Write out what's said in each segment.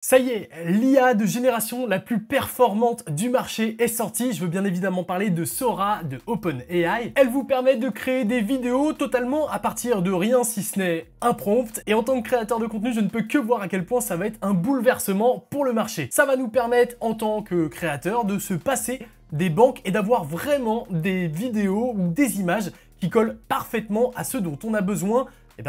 Ça y est, l'IA de génération la plus performante du marché est sortie. Je veux bien évidemment parler de Sora de OpenAI. Elle vous permet de créer des vidéos totalement à partir de rien si ce n'est un prompt. Et en tant que créateur de contenu, je ne peux que voir à quel point ça va être un bouleversement pour le marché. Ça va nous permettre en tant que créateur de se passer des banques et d'avoir vraiment des vidéos ou des images qui collent parfaitement à ce dont on a besoin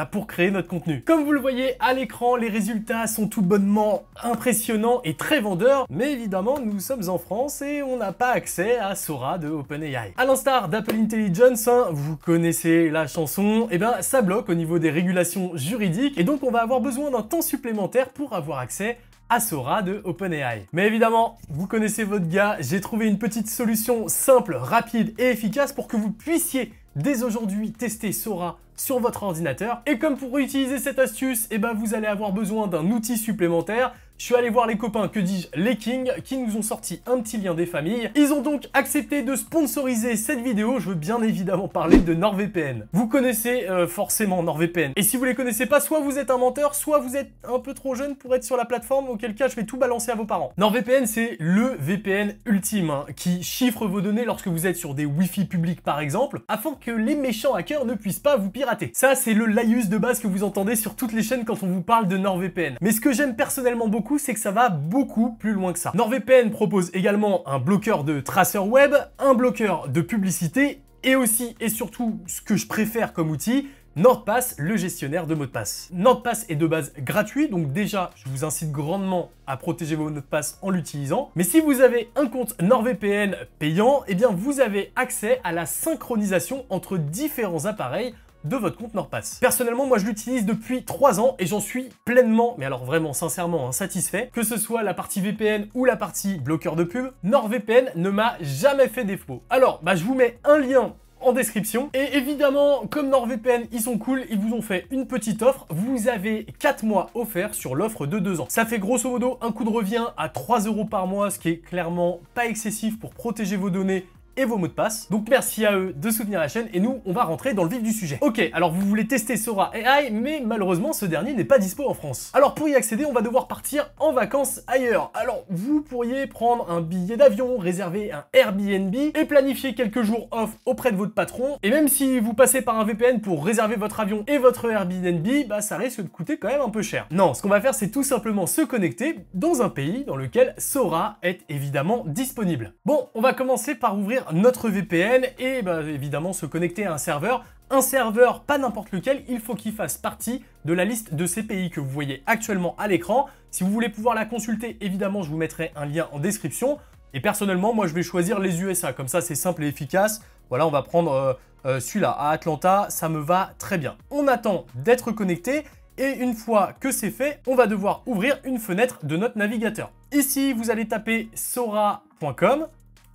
pour créer notre contenu. Comme vous le voyez à l'écran, les résultats sont tout bonnement impressionnants et très vendeurs, mais évidemment, nous sommes en France et on n'a pas accès à Sora de OpenAI. À l'instar d'Apple Intelligence, vous connaissez la chanson, ça bloque au niveau des régulations juridiques et donc on va avoir besoin d'un temps supplémentaire pour avoir accès à Sora de OpenAI. Mais évidemment, vous connaissez votre gars, j'ai trouvé une petite solution simple, rapide et efficace pour que vous puissiez dès aujourd'hui tester Sora sur votre ordinateur. Et comme pour utiliser cette astuce, vous allez avoir besoin d'un outil supplémentaire. Je suis allé voir les copains, que dis-je, les Kings, qui nous ont sorti un petit lien des familles. Ils ont donc accepté de sponsoriser cette vidéo. Je veux bien évidemment parler de NordVPN. Vous connaissez forcément NordVPN. Et si vous les connaissez pas, soit vous êtes un menteur, soit vous êtes un peu trop jeune pour être sur la plateforme, auquel cas je vais tout balancer à vos parents. NordVPN, c'est le VPN ultime, qui chiffre vos données lorsque vous êtes sur des Wi-Fi publics par exemple, afin que les méchants hackers ne puissent pas vous pirater. Ça, c'est le laïus de base que vous entendez sur toutes les chaînes quand on vous parle de NordVPN. Mais ce que j'aime personnellement beaucoup, c'est que ça va beaucoup plus loin que ça. NordVPN propose également un bloqueur de traceur web, un bloqueur de publicité et aussi et surtout ce que je préfère comme outil, NordPass, le gestionnaire de mots de passe. NordPass est de base gratuit, donc déjà, je vous incite grandement à protéger vos mots de passe en l'utilisant. Mais si vous avez un compte NordVPN payant, vous avez accès à la synchronisation entre différents appareils de votre compte NordPass. Personnellement, moi je l'utilise depuis 3 ans et j'en suis pleinement, mais alors vraiment sincèrement satisfait. Que ce soit la partie VPN ou la partie bloqueur de pub, NordVPN ne m'a jamais fait défaut. Alors, je vous mets un lien en description. Et évidemment, comme NordVPN, ils sont cool, ils vous ont fait une petite offre. Vous avez 4 mois offerts sur l'offre de 2 ans. Ça fait grosso modo un coût de revient à 3 € par mois, ce qui est clairement pas excessif pour protéger vos données et vos mots de passe. Donc merci à eux de soutenir la chaîne et nous on va rentrer dans le vif du sujet. Ok, alors vous voulez tester Sora AI, mais malheureusement ce dernier n'est pas dispo en France. Alors pour y accéder, on va devoir partir en vacances ailleurs. Alors vous pourriez prendre un billet d'avion, réserver un Airbnb et planifier quelques jours off auprès de votre patron. Et même si vous passez par un VPN pour réserver votre avion et votre Airbnb, ça risque de coûter quand même un peu cher. Non, ce qu'on va faire, c'est tout simplement se connecter dans un pays dans lequel Sora est évidemment disponible. Bon, on va commencer par ouvrir notre VPN et évidemment se connecter à un serveur. Un serveur, pas n'importe lequel, il faut qu'il fasse partie de la liste de ces pays que vous voyez actuellement à l'écran. Si vous voulez pouvoir la consulter, évidemment, je vous mettrai un lien en description. Et personnellement, moi, je vais choisir les USA. Comme ça, c'est simple et efficace. Voilà, on va prendre celui-là à Atlanta. Ça me va très bien. On attend d'être connecté. Et une fois que c'est fait, on va devoir ouvrir une fenêtre de notre navigateur. Ici, vous allez taper sora.com.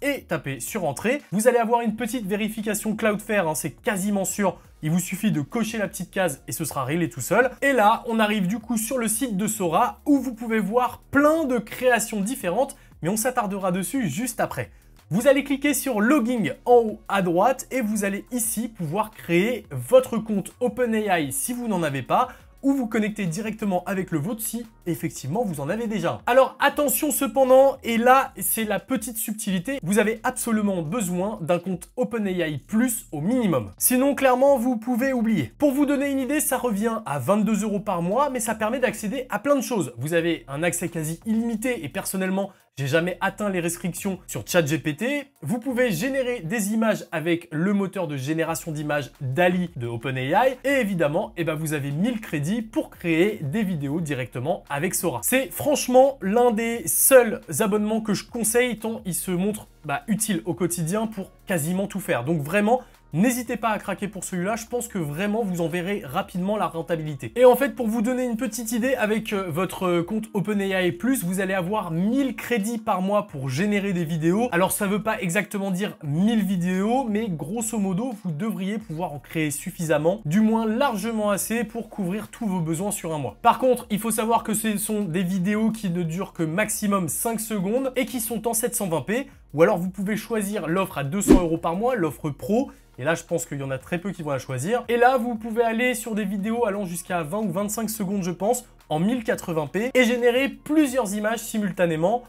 et taper sur entrée. Vous allez avoir une petite vérification Cloudflare, c'est quasiment sûr. Il vous suffit de cocher la petite case et ce sera réglé tout seul. Et là, on arrive du coup sur le site de Sora où vous pouvez voir plein de créations différentes, mais on s'attardera dessus juste après. Vous allez cliquer sur Login en haut à droite et vous allez ici pouvoir créer votre compte OpenAI si vous n'en avez pas, ou vous connecter directement avec le vôtre si effectivement vous en avez déjà. Alors attention cependant, et là c'est la petite subtilité, vous avez absolument besoin d'un compte OpenAI Plus au minimum. Sinon clairement vous pouvez oublier. Pour vous donner une idée, ça revient à 22 € par mois, mais ça permet d'accéder à plein de choses. Vous avez un accès quasi illimité et personnellement, j'ai jamais atteint les restrictions sur ChatGPT. Vous pouvez générer des images avec le moteur de génération d'images DALL-E de OpenAI. Et évidemment, vous avez 1000 crédits pour créer des vidéos directement avec Sora. C'est franchement l'un des seuls abonnements que je conseille tant il se montre utile au quotidien pour quasiment tout faire. Donc vraiment, n'hésitez pas à craquer pour celui-là, je pense que vraiment vous en verrez rapidement la rentabilité. Et en fait, pour vous donner une petite idée, avec votre compte OpenAI Plus, vous allez avoir 1000 crédits par mois pour générer des vidéos. Alors ça ne veut pas exactement dire 1000 vidéos, mais grosso modo, vous devriez pouvoir en créer suffisamment, du moins largement assez pour couvrir tous vos besoins sur un mois. Par contre, il faut savoir que ce sont des vidéos qui ne durent que maximum 5 secondes et qui sont en 720p, ou alors vous pouvez choisir l'offre à 200 € par mois, l'offre pro, Et là, je pense qu'il y en a très peu qui vont la choisir. Et là, vous pouvez aller sur des vidéos allant jusqu'à 20 ou 25 secondes, je pense, en 1080p et générer plusieurs images simultanément.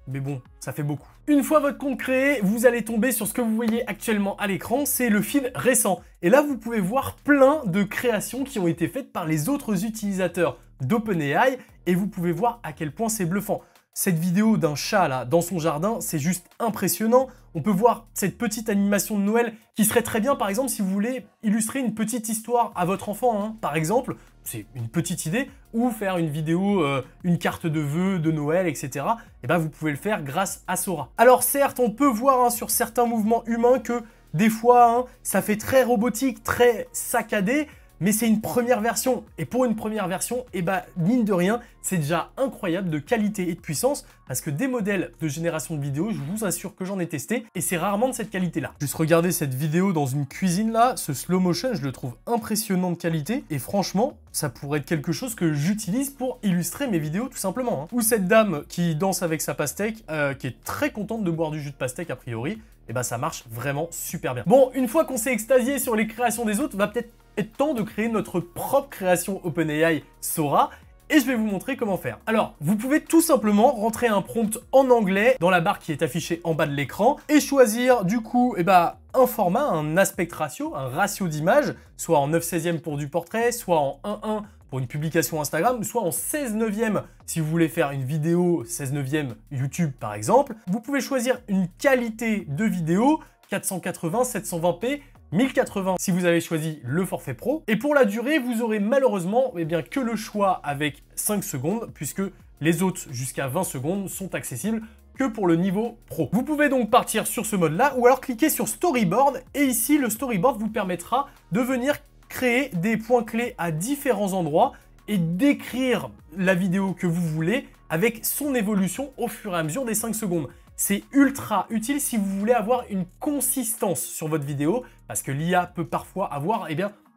Mais bon, ça fait beaucoup. Une fois votre compte créé, vous allez tomber sur ce que vous voyez actuellement à l'écran, c'est le feed récent. Et là, vous pouvez voir plein de créations qui ont été faites par les autres utilisateurs d'OpenAI et vous pouvez voir à quel point c'est bluffant. Cette vidéo d'un chat là dans son jardin, c'est juste impressionnant. On peut voir cette petite animation de Noël qui serait très bien par exemple si vous voulez illustrer une petite histoire à votre enfant, hein. Par exemple, c'est une petite idée, ou faire une vidéo, une carte de vœux de Noël, etc. Et ben vous pouvez le faire grâce à Sora. Alors certes, on peut voir hein, sur certains mouvements humains que des fois, hein, ça fait très robotique, très saccadé, mais c'est une première version. Et pour une première version, eh ben, mine de rien, c'est déjà incroyable de qualité et de puissance parce que des modèles de génération de vidéos, je vous assure que j'en ai testé et c'est rarement de cette qualité-là. Juste regardez cette vidéo dans une cuisine là, ce slow motion, je le trouve impressionnant de qualité et franchement, ça pourrait être quelque chose que j'utilise pour illustrer mes vidéos tout simplement, hein. Ou cette dame qui danse avec sa pastèque, qui est très contente de boire du jus de pastèque a priori, et ben ça marche vraiment super bien. Bon, une fois qu'on s'est extasié sur les créations des autres, va peut-être être temps de créer notre propre création OpenAI Sora et je vais vous montrer comment faire. Alors, vous pouvez tout simplement rentrer un prompt en anglais dans la barre qui est affichée en bas de l'écran et choisir du coup un format, un aspect ratio, un ratio d'image, soit en 9/16e pour du portrait, soit en 1:1 pour une publication Instagram, soit en 16/9e si vous voulez faire une vidéo 16/9e YouTube par exemple. Vous pouvez choisir une qualité de vidéo 480, 720p, 1080 si vous avez choisi le forfait pro. Et pour la durée, vous aurez malheureusement que le choix avec 5 secondes puisque les autres jusqu'à 20 secondes sont accessibles que pour le niveau pro. Vous pouvez donc partir sur ce mode-là ou alors cliquer sur Storyboard et ici, le Storyboard vous permettra de venir créer des points clés à différents endroits et d'écrire la vidéo que vous voulez avec son évolution au fur et à mesure des 5 secondes. C'est ultra utile si vous voulez avoir une consistance sur votre vidéo parce que l'IA peut parfois avoir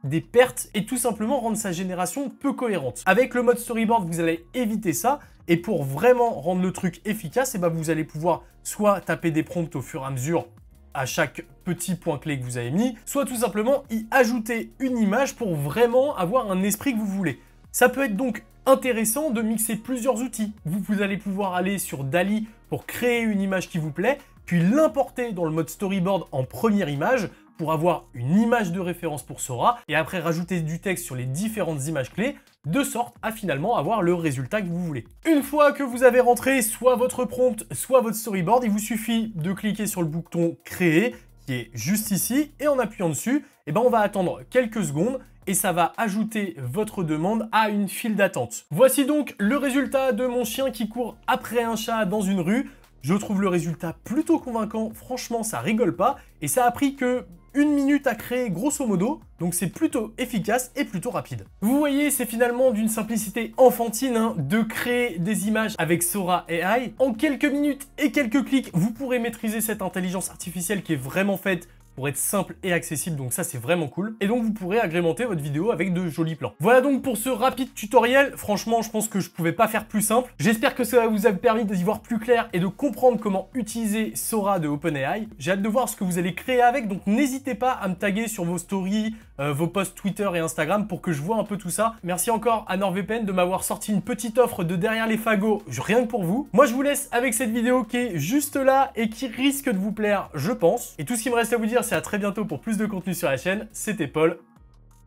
des pertes et tout simplement rendre sa génération peu cohérente. Avec le mode storyboard, vous allez éviter ça et pour vraiment rendre le truc efficace, vous allez pouvoir soit taper des prompts au fur et à mesure à chaque petit point clé que vous avez mis, soit tout simplement y ajouter une image pour vraiment avoir un esprit que vous voulez. Ça peut être donc intéressant de mixer plusieurs outils. Vous allez pouvoir aller sur DALL-E pour créer une image qui vous plaît, puis l'importer dans le mode storyboard en première image pour avoir une image de référence pour Sora et après rajouter du texte sur les différentes images clés de sorte à finalement avoir le résultat que vous voulez. Une fois que vous avez rentré soit votre prompt, soit votre storyboard, il vous suffit de cliquer sur le bouton créer qui est juste ici et en appuyant dessus, on va attendre quelques secondes et ça va ajouter votre demande à une file d'attente. Voici donc le résultat de mon chien qui court après un chat dans une rue. Je trouve le résultat plutôt convaincant, franchement ça rigole pas et ça a pris que 1 minute à créer grosso modo, donc c'est plutôt efficace et plutôt rapide. Vous voyez, c'est finalement d'une simplicité enfantine de créer des images avec Sora AI. En quelques minutes et quelques clics, vous pourrez maîtriser cette intelligence artificielle qui est vraiment faite pour être simple et accessible, donc ça c'est vraiment cool. Et donc vous pourrez agrémenter votre vidéo avec de jolis plans. Voilà donc pour ce rapide tutoriel. Franchement, je pense que je pouvais pas faire plus simple. J'espère que ça vous a permis d'y voir plus clair et de comprendre comment utiliser Sora de OpenAI. J'ai hâte de voir ce que vous allez créer avec, donc n'hésitez pas à me taguer sur vos stories, vos posts Twitter et Instagram pour que je vois un peu tout ça. Merci encore à NordVPN de m'avoir sorti une petite offre de derrière les fagots, rien que pour vous. Moi je vous laisse avec cette vidéo qui est juste là et qui risque de vous plaire, je pense. Et tout ce qui me reste à vous dire, c'est à très bientôt pour plus de contenu sur la chaîne. C'était Paul.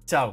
Ciao.